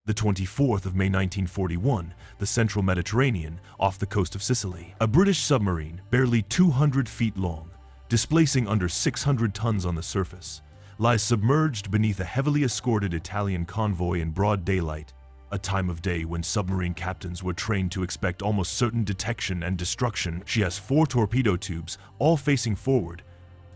The 24th of May 1941, the central Mediterranean, off the coast of Sicily. A British submarine, barely 200 feet long, displacing under 600 tons on the surface, lies submerged beneath a heavily escorted Italian convoy in broad daylight, a time of day when submarine captains were trained to expect almost certain detection and destruction. She has 4 torpedo tubes, all facing forward,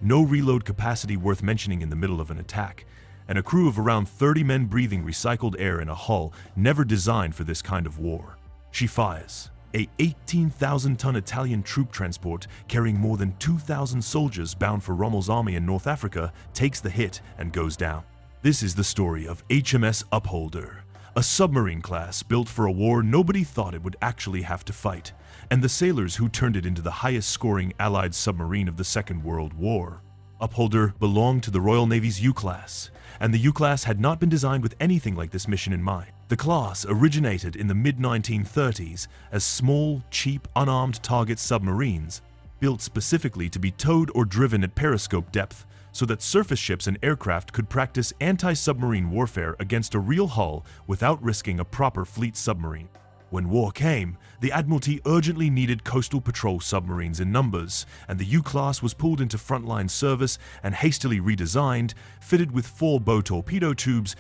no reload capacity worth mentioning in the middle of an attack, and a crew of around 30 men breathing recycled air in a hull never designed for this kind of war. She fires. A 18,000-ton Italian troop transport carrying more than 2,000 soldiers bound for Rommel's army in North Africa takes the hit and goes down. This is the story of HMS Upholder, a submarine class built for a war nobody thought it would actually have to fight, and the sailors who turned it into the highest-scoring Allied submarine of the Second World War. Upholder belonged to the Royal Navy's U-class, and the U-class had not been designed with anything like this mission in mind. The class originated in the mid-1930s as small, cheap, unarmed target submarines, built specifically to be towed or driven at periscope depth so that surface ships and aircraft could practice anti-submarine warfare against a real hull without risking a proper fleet submarine. When war came, the Admiralty urgently needed coastal patrol submarines in numbers, and the U-class was pulled into frontline service and hastily redesigned, fitted with 4 bow torpedo tubes,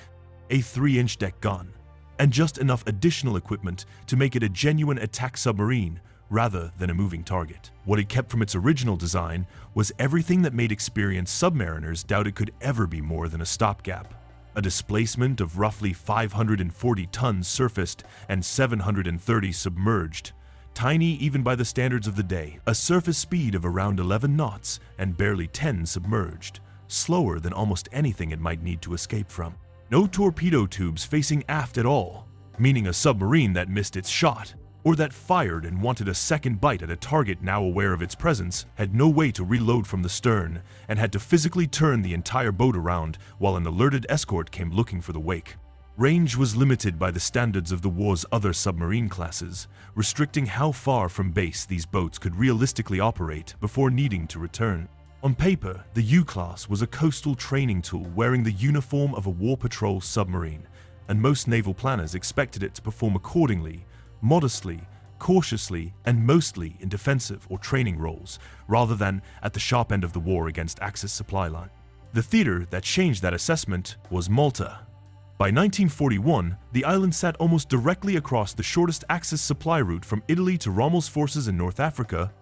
a 3-inch deck gun, and just enough additional equipment to make it a genuine attack submarine rather than a moving target. What it kept from its original design was everything that made experienced submariners doubt it could ever be more than a stopgap. A displacement of roughly 540 tons surfaced and 730 submerged, tiny even by the standards of the day, a surface speed of around 11 knots and barely 10 submerged, slower than almost anything it might need to escape from. No torpedo tubes facing aft at all, meaning a submarine that missed its shot, or that fired and wanted a second bite at a target now aware of its presence, had no way to reload from the stern and had to physically turn the entire boat around while an alerted escort came looking for the wake. Range was limited by the standards of the war's other submarine classes, restricting how far from base these boats could realistically operate before needing to return. On paper, the U-class was a coastal training tool wearing the uniform of a war patrol submarine, and most naval planners expected it to perform accordingly, modestly, cautiously, and mostly in defensive or training roles, rather than at the sharp end of the war against Axis supply line. The theater that changed that assessment was Malta. By 1941, the island sat almost directly across the shortest Axis supply route from Italy to Rommel's forces in North Africa,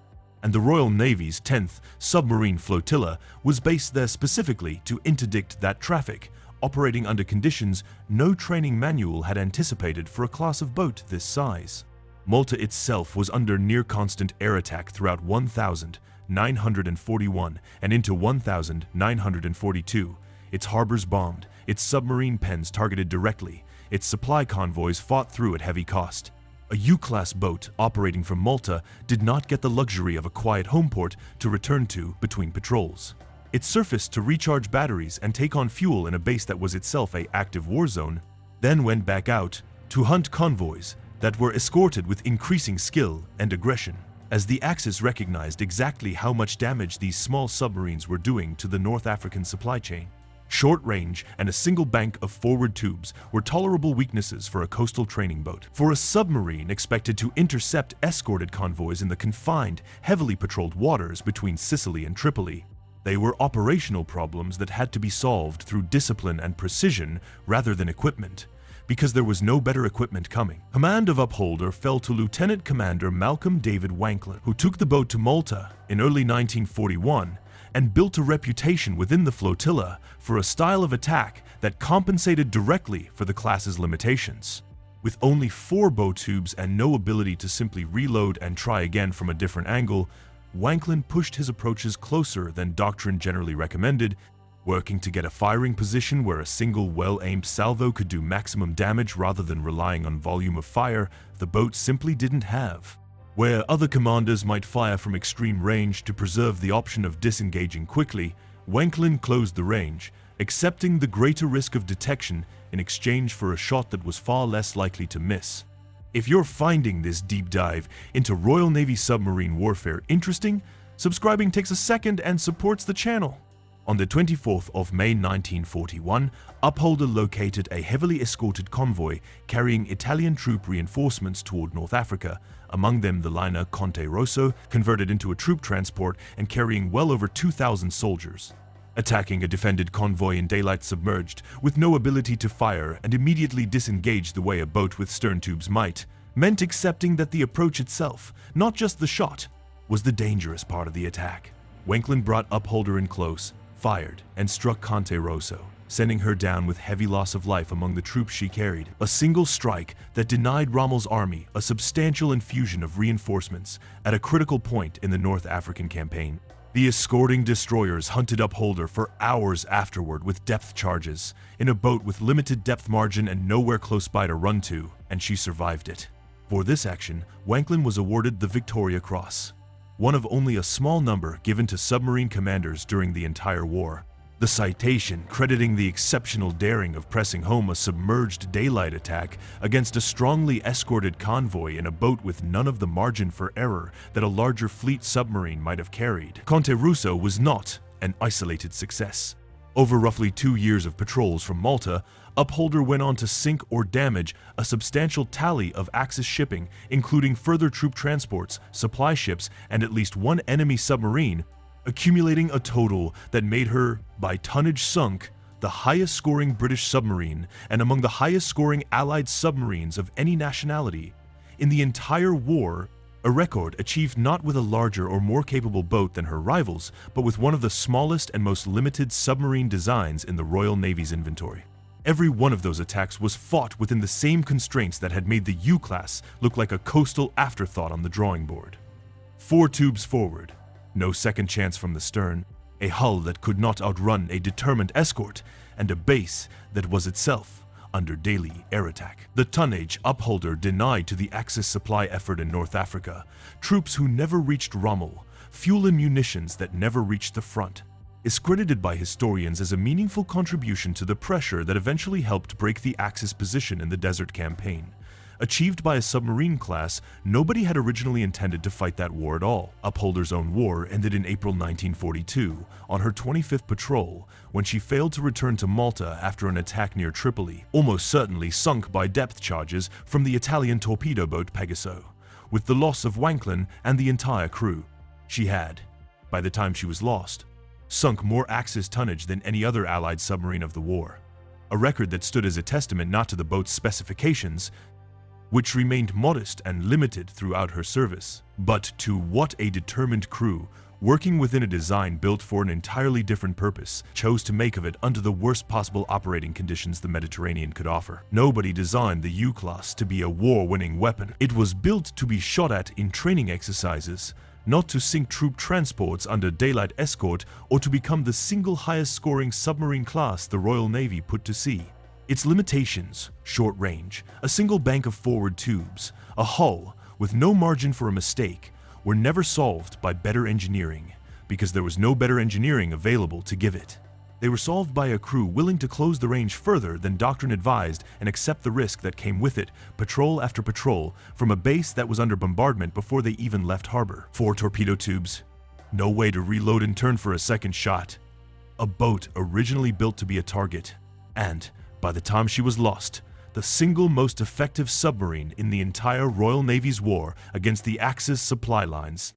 and the Royal Navy's 10th Submarine Flotilla was based there specifically to interdict that traffic, operating under conditions no training manual had anticipated for a class of boat this size. Malta itself was under near-constant air attack throughout 1941 and into 1942, its harbors bombed, its submarine pens targeted directly, its supply convoys fought through at heavy cost. A U-class boat operating from Malta did not get the luxury of a quiet home port to return to between patrols. It surfaced to recharge batteries and take on fuel in a base that was itself an active war zone, then went back out to hunt convoys that were escorted with increasing skill and aggression, as the Axis recognized exactly how much damage these small submarines were doing to the North African supply chain. Short range and a single bank of forward tubes were tolerable weaknesses for a coastal training boat. For a submarine expected to intercept escorted convoys in the confined, heavily patrolled waters between Sicily and Tripoli, they were operational problems that had to be solved through discipline and precision rather than equipment, because there was no better equipment coming. Command of Upholder fell to Lieutenant Commander Malcolm David Wanklyn, who took the boat to Malta in early 1941 and built a reputation within the flotilla for a style of attack that compensated directly for the class's limitations. With only 4 bow tubes and no ability to simply reload and try again from a different angle, Wanklyn pushed his approaches closer than doctrine generally recommended, working to get a firing position where a single well-aimed salvo could do maximum damage rather than relying on volume of fire the boat simply didn't have. Where other commanders might fire from extreme range to preserve the option of disengaging quickly, Wanklyn closed the range, accepting the greater risk of detection in exchange for a shot that was far less likely to miss. If you're finding this deep dive into Royal Navy submarine warfare interesting, subscribing takes a second and supports the channel. On the 24th of May 1941, Upholder located a heavily escorted convoy carrying Italian troop reinforcements toward North Africa, among them the liner Conte Rosso, converted into a troop transport and carrying well over 2,000 soldiers. Attacking a defended convoy in daylight submerged, with no ability to fire and immediately disengage the way a boat with stern tubes might, meant accepting that the approach itself, not just the shot, was the dangerous part of the attack. Wanklyn brought Upholder in close, fired, and struck Conte Rosso, sending her down with heavy loss of life among the troops she carried. A single strike that denied Rommel's army a substantial infusion of reinforcements at a critical point in the North African campaign. The escorting destroyers hunted Upholder for hours afterward with depth charges, in a boat with limited depth margin and nowhere close by to run to, and she survived it. For this action, Wanklyn was awarded the Victoria Cross, one of only a small number given to submarine commanders during the entire war. The citation crediting the exceptional daring of pressing home a submerged daylight attack against a strongly escorted convoy in a boat with none of the margin for error that a larger fleet submarine might have carried. Conte Rosso was not an isolated success. Over roughly 2 years of patrols from Malta, Upholder went on to sink or damage a substantial tally of Axis shipping, including further troop transports, supply ships, and at least one enemy submarine, accumulating a total that made her, by tonnage sunk, the highest-scoring British submarine and among the highest-scoring Allied submarines of any nationality. In the entire war, a record achieved not with a larger or more capable boat than her rivals, but with one of the smallest and most limited submarine designs in the Royal Navy's inventory. Every one of those attacks was fought within the same constraints that had made the U-class look like a coastal afterthought on the drawing board. 4 tubes forward, no second chance from the stern, a hull that could not outrun a determined escort, and a base that was itself under daily air attack. The Tonnage Upholder denied to the Axis supply effort in North Africa, troops who never reached Rommel, fuel and munitions that never reached the front, is credited by historians as a meaningful contribution to the pressure that eventually helped break the Axis position in the desert campaign. Achieved by a submarine class, nobody had originally intended to fight that war at all. Upholder's own war ended in April 1942, on her 25th patrol, when she failed to return to Malta after an attack near Tripoli, almost certainly sunk by depth charges from the Italian torpedo boat Pegaso. With the loss of Wanklyn and the entire crew, she had, by the time she was lost, sunk more Axis tonnage than any other Allied submarine of the war. A record that stood as a testament not to the boat's specifications, which remained modest and limited throughout her service, but to what a determined crew, working within a design built for an entirely different purpose, chose to make of it under the worst possible operating conditions the Mediterranean could offer. Nobody designed the U-class to be a war-winning weapon. It was built to be shot at in training exercises, not to sink troop transports under daylight escort or to become the single highest-scoring submarine class the Royal Navy put to sea. Its limitations, short range, a single bank of forward tubes, a hull with no margin for a mistake, were never solved by better engineering, because there was no better engineering available to give it. They were solved by a crew willing to close the range further than doctrine advised and accept the risk that came with it, patrol after patrol, from a base that was under bombardment before they even left harbor. 4 torpedo tubes, no way to reload and turn for a second shot. A boat originally built to be a target, and by the time she was lost, the single most effective submarine in the entire Royal Navy's war against the Axis supply lines.